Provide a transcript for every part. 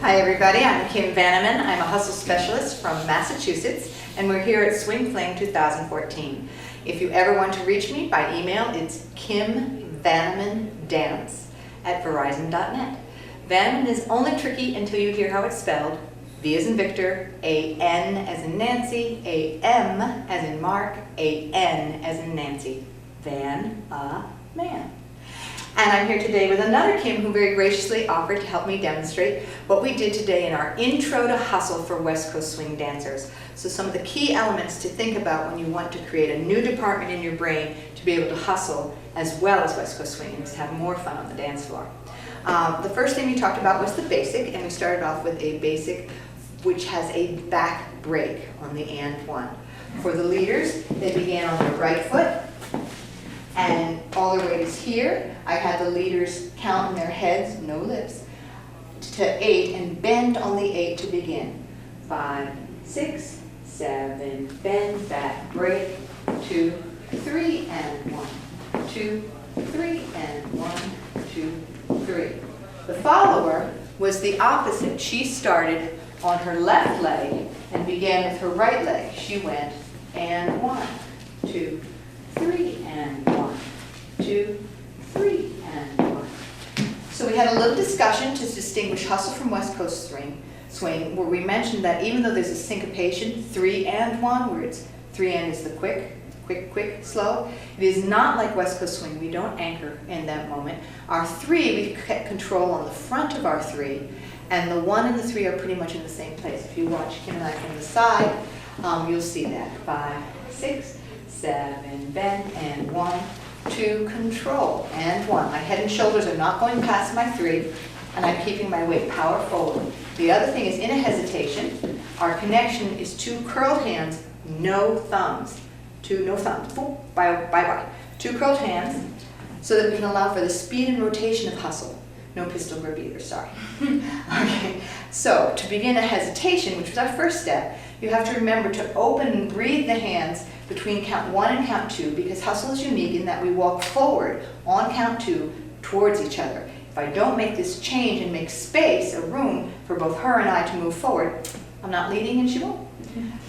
Hi everybody, I'm Kim Vanaman. I'm a hustle specialist from Massachusetts, and we're here at Swing Fling 2014. If you ever want to reach me by email, it's kimvanamandance@verizon.net. Vanaman is only tricky until you hear how it's spelled. V as in Victor, A-N as in Nancy, A-M as in Mark, A-N as in Nancy. Van-a-man. And I'm here today with another Kim who very graciously offered to help me demonstrate what we did today in our Intro to Hustle for West Coast Swing Dancers. So some of the key elements to think about when you want to create a new department in your brain to be able to hustle as well as West Coast Swing and to have more fun on the dance floor. The first thing we talked about was the basic, and we started off with a basic which has a back break on the and one. For the leaders, they began on their right foot, and all their weight is here. I had the leaders count in their heads, no lips, to 8 and bend on the 8 to begin. 5, 6, 7, bend, back, break, 2, 3, and 1, 2, 3, and 1, 2, 3. The follower was the opposite. She started on her left leg and began with her right leg. She went and 1, 2, 3, and 1, 2, 3, and 1. So we had a little discussion to distinguish hustle from West Coast swing, where we mentioned that even though there's a syncopation, 3 and 1, where it's 3 and is the quick, slow, it is not like West Coast swing. We don't anchor in that moment. Our 3, we get control on the front of our 3, and the 1 and the 3 are pretty much in the same place. If you watch Kim and I from the side, you'll see that. 5, 6, 7, bend, and 1, 2, control, and 1. My head and shoulders are not going past my 3, and I'm keeping my weight power forward. The other thing is, in a hesitation, our connection is 2 curled hands, no thumbs. 2, no thumbs. Boom, bye-bye. 2 curled hands, so that we can allow for the speed and rotation of hustle. No pistol grip either, sorry. Okay, so to begin a hesitation, which was our first step, you have to remember to open and breathe the hands between count 1 and count 2, because hustle is unique in that we walk forward on count 2 towards each other. If I don't make this change and make space, a room for both her and I to move forward, I'm not leading and she won't.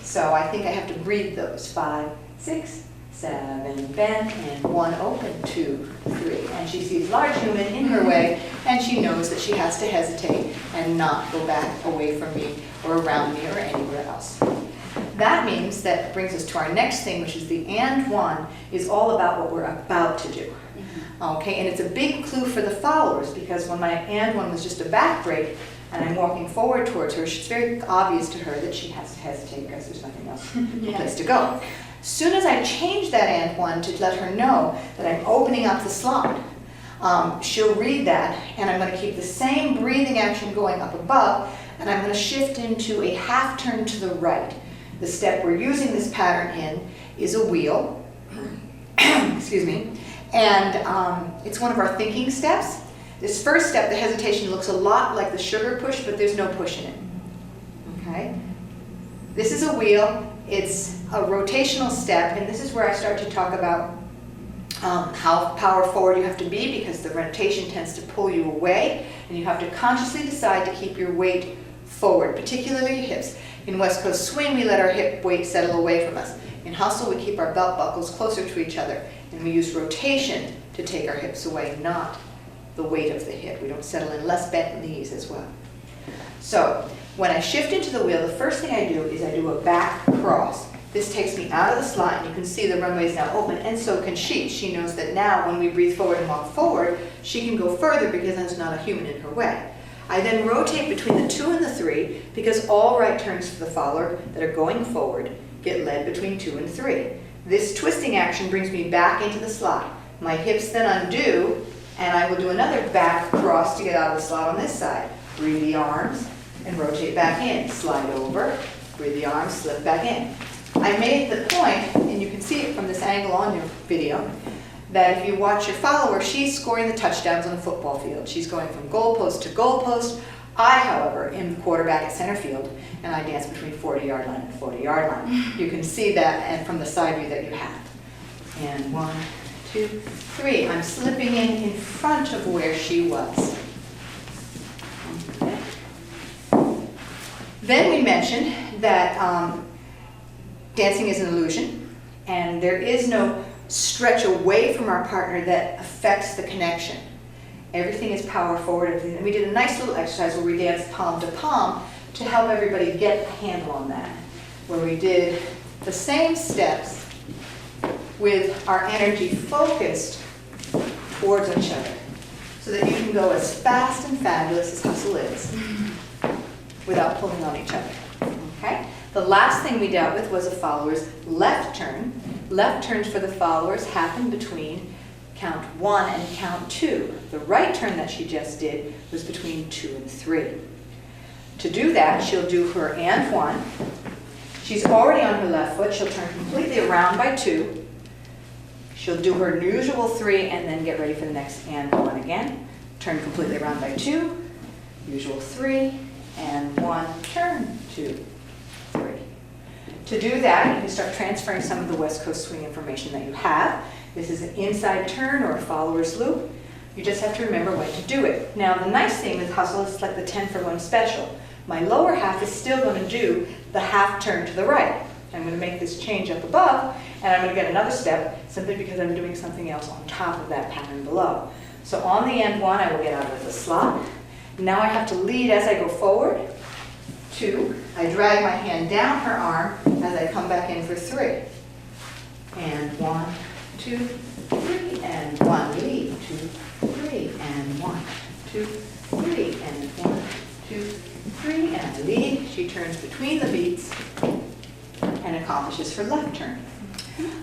So I think I have to breathe those. 5, 6, 7, bend, and 1, open, 2, 3. And she sees large human in her way, and she knows that she has to hesitate and not go back away from me or around me or anywhere else. That means that brings us to our next thing, which is the and 1 is all about what we're about to do. Okay, and it's a big clue for the followers, because when my and 1 was just a back break and I'm walking forward towards her, it's very obvious to her that she has to hesitate because there's nothing else place to go. As soon as I change that and 1 to let her know that I'm opening up the slot, she'll read that, and I'm going to keep the same breathing action going up above, and I'm going to shift into a half turn to the right. The step we're using this pattern in is a wheel, excuse me, and it's one of our thinking steps. This first step, the hesitation, looks a lot like the sugar push, but there's no push in it. Okay? This is a wheel. It's a rotational step, and this is where I start to talk about how power forward you have to be, because the rotation tends to pull you away, and you have to consciously decide to keep your weight forward, particularly your hips. In West Coast swing, we let our hip weight settle away from us. In hustle, we keep our belt buckles closer to each other, and we use rotation to take our hips away, not the weight of the hip. We don't settle in less bent knees as well. So when I shift into the wheel, the first thing I do is I do a back cross. This takes me out of the slot, and you can see the runway is now open, and so can she. She knows that now when we breathe forward and walk forward, she can go further because there's not a human in her way. I then rotate between the 2 and the 3, because all right turns for the follower that are going forward get led between 2 and 3. This twisting action brings me back into the slot. My hips then undo, and I will do another back cross to get out of the slot on this side. Breathe the arms and rotate back in. Slide over, breathe the arms, slip back in. I made the point, and you can see it from this angle on your video, that if you watch your follower, she's scoring the touchdowns on the football field. She's going from goalpost to goalpost. I, however, am the quarterback at center field, and I dance between 40-yard line and 40-yard line. You can see that and from the side view that you have. And 1, 2, 3. I'm slipping in front of where she was. Okay. Then we mentioned that dancing is an illusion, and there is no stretch away from our partner that affects the connection. Everything is power forward. And we did a nice little exercise where we danced palm to palm to help everybody get a handle on that, where we did the same steps with our energy focused towards each other, so that you can go as fast and fabulous as hustle is without pulling on each other. Okay? The last thing we dealt with was a follower's left turn. Left turns for the followers happen between count 1 and count 2. The right turn that she just did was between 2 and 3. To do that, she'll do her and 1. She's already on her left foot. She'll turn completely around by 2. She'll do her usual 3 and then get ready for the next and 1 again. Turn completely around by 2, usual 3, and 1, turn, 2, 3. To do that, you can start transferring some of the West Coast swing information that you have. This is an inside turn or a follower's loop. You just have to remember when to do it. Now, the nice thing with hustle is it's like the 10 for 1 special. My lower half is still going to do the half turn to the right. I'm going to make this change up above, and I'm going to get another step simply because I'm doing something else on top of that pattern below. So on the end 1, I will get out of the slot. Now I have to lead as I go forward. 2, I drag my hand down her arm as I come back in for 3. And 1, 2, 3, and 1, lead, 2, 3, and 1, 2, 3, and 1, 2, 3, and lead. She turns between the beats and accomplishes her left turn.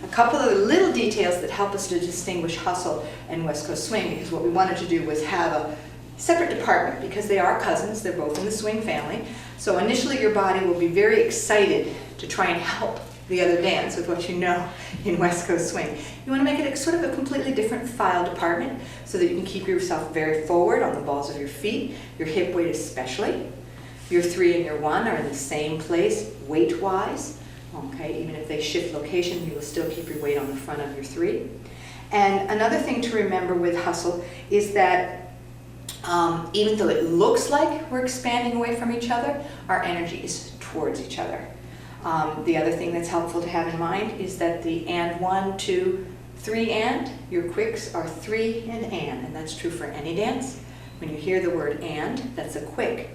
A couple of little details that help us to distinguish hustle and West Coast swing, because what we wanted to do was have a separate department, because they are cousins, they're both in the swing family. So initially your body will be very excited to try and help the other dance with what you know in West Coast swing. You want to make it sort of a completely different file department so that you can keep yourself very forward on the balls of your feet, your hip weight especially. Your 3 and your 1 are in the same place weight-wise. Okay, even if they shift location, you will still keep your weight on the front of your 3. And another thing to remember with hustle is that even though it looks like we're expanding away from each other, our energy is towards each other. The other thing that's helpful to have in mind is that the and 1, 2, 3 and, your quicks are 3 and that's true for any dance. When you hear the word and, that's a quick,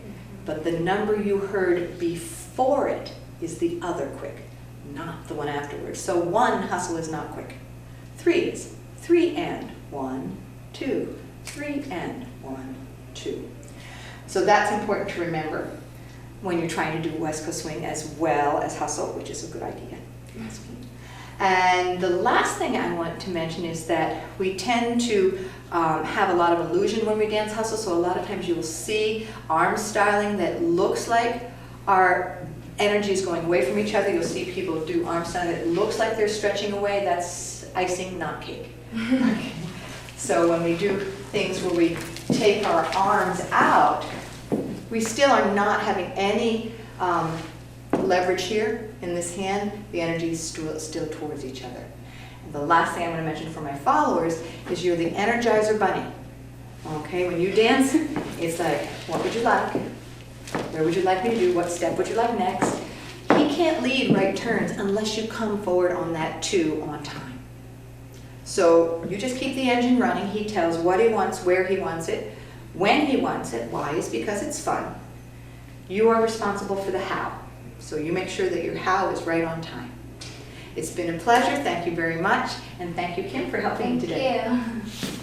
but the number you heard before it is the other quick, not the one afterwards. So 1 hustle is not quick. 3 is 3 and 1, 2, 3 and 1, 2. So that's important to remember when you're trying to do West Coast swing as well as hustle, which is a good idea, if you ask me. And the last thing I want to mention is that we tend to have a lot of illusion when we dance hustle, so a lot of times you will see arm styling that looks like our energy is going away from each other. You'll see people do arm styling that looks like they're stretching away. That's icing, not cake. Okay. So when we do things where we take our arms out, we still are not having any leverage here in this hand. The energy is still towards each other. And the last thing I'm going to mention for my followers is you're the Energizer Bunny. Okay, when you dance, it's like, what would you like? Where would you like me to do? What step would you like next? He can't lead right turns unless you come forward on that 2 on time. So you just keep the engine running. He tells what he wants, where he wants it, when he wants it. Why? Is because it's fun. You are responsible for the how. So you make sure that your how is right on time. It's been a pleasure. Thank you very much. And thank you, Kim, for helping me today. Thank you.